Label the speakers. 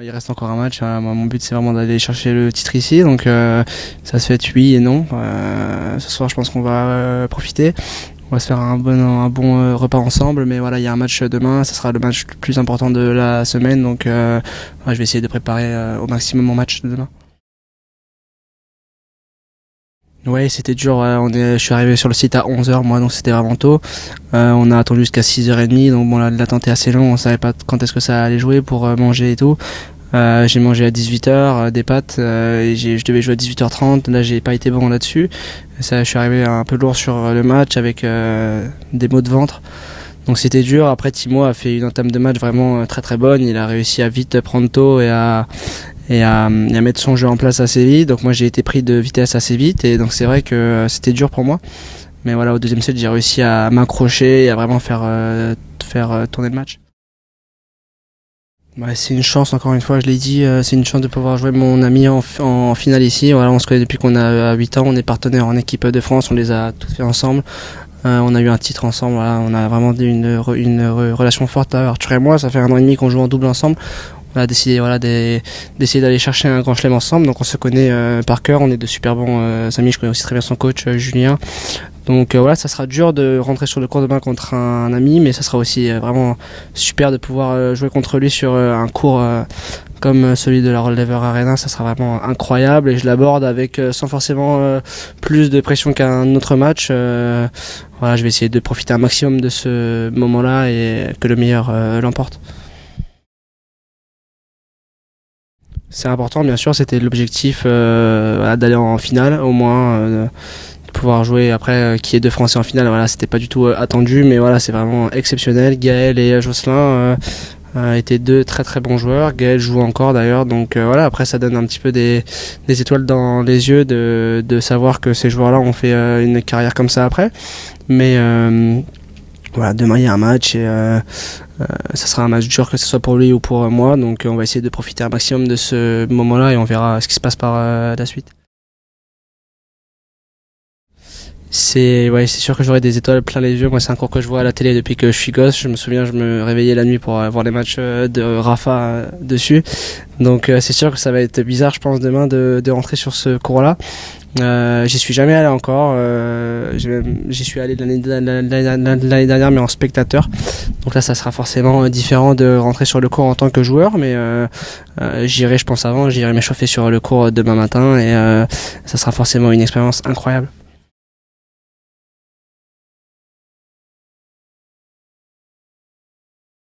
Speaker 1: Il reste encore un match. Moi, mon but, c'est vraiment d'aller chercher le titre ici. Donc, ça se fait oui et non. Ce soir, je pense qu'on va profiter. On va se faire un bon repas ensemble. Mais voilà, il y a un match demain. Ça sera le match le plus important de la semaine. Donc, je vais essayer de préparer au maximum mon match de demain. Ouais, c'était dur. Je suis arrivé sur le site à 11h, moi, donc c'était vraiment tôt. On a attendu jusqu'à 6h30. Donc, bon, l'attente est assez longue. On savait pas quand est-ce que ça allait jouer pour manger et tout. J'ai mangé à 18h des pâtes et je devais jouer à 18h30. Là, j'ai pas été bon là-dessus. Je suis arrivé un peu lourd sur le match avec des maux de ventre. Donc c'était dur. Après, Timo a fait une entame de match vraiment très très bonne. Il a réussi à vite prendre tôt et à mettre son jeu en place assez vite. Donc moi, j'ai été pris de vitesse assez vite et donc c'est vrai que c'était dur pour moi. Mais voilà, au deuxième set, j'ai réussi à m'accrocher et à vraiment faire tourner le match. Ouais, c'est une chance, encore une fois, je l'ai dit, c'est une chance de pouvoir jouer mon ami en finale ici. Voilà, on se connaît depuis qu'on a 8 ans, on est partenaires en équipe de France, on les a tous fait ensemble. On a eu un titre ensemble, voilà, on a vraiment une relation forte, Arthur et moi. Ça fait 1 an et demi qu'on joue en double ensemble. On a décidé d'essayer d'aller chercher un grand chelem ensemble. Donc on se connaît par cœur, on est de super bons amis. Je connais aussi très bien son coach Julien. Donc voilà, ça sera dur de rentrer sur le court demain contre un ami, mais ça sera aussi vraiment super de pouvoir jouer contre lui sur un court comme celui de la Roll Lever Arena. Ça sera vraiment incroyable et je l'aborde avec sans forcément plus de pression qu'un autre match. Voilà, je vais essayer de profiter un maximum de ce moment-là et que le meilleur l'emporte. C'est important, bien sûr, c'était l'objectif voilà, d'aller en finale au moins. De pouvoir jouer après qui est deux Français en finale, voilà, c'était pas du tout attendu, mais voilà, c'est vraiment exceptionnel. Gaël et Jocelyn étaient deux très très bons joueurs. Gaël joue encore d'ailleurs, donc voilà, après ça donne un petit peu des étoiles dans les yeux de savoir que ces joueurs-là ont fait une carrière comme ça après. Mais voilà, demain il y a un match et ça sera un match dur que ce soit pour lui ou pour moi, donc on va essayer de profiter un maximum de ce moment-là et on verra ce qui se passe par la suite. C'est sûr que j'aurai des étoiles plein les yeux. Moi, c'est un cours que je vois à la télé depuis que je suis gosse. Je me souviens, je me réveillais la nuit pour voir les matchs de Rafa dessus. Donc c'est sûr que ça va être bizarre, je pense, demain de rentrer sur ce cours-là. J'y suis jamais allé encore. J'y suis allé l'année dernière, mais en spectateur. Donc là, ça sera forcément différent de rentrer sur le cours en tant que joueur, mais j'irai, je pense, avant. J'irai m'échauffer sur le cours demain matin et ça sera forcément une expérience incroyable.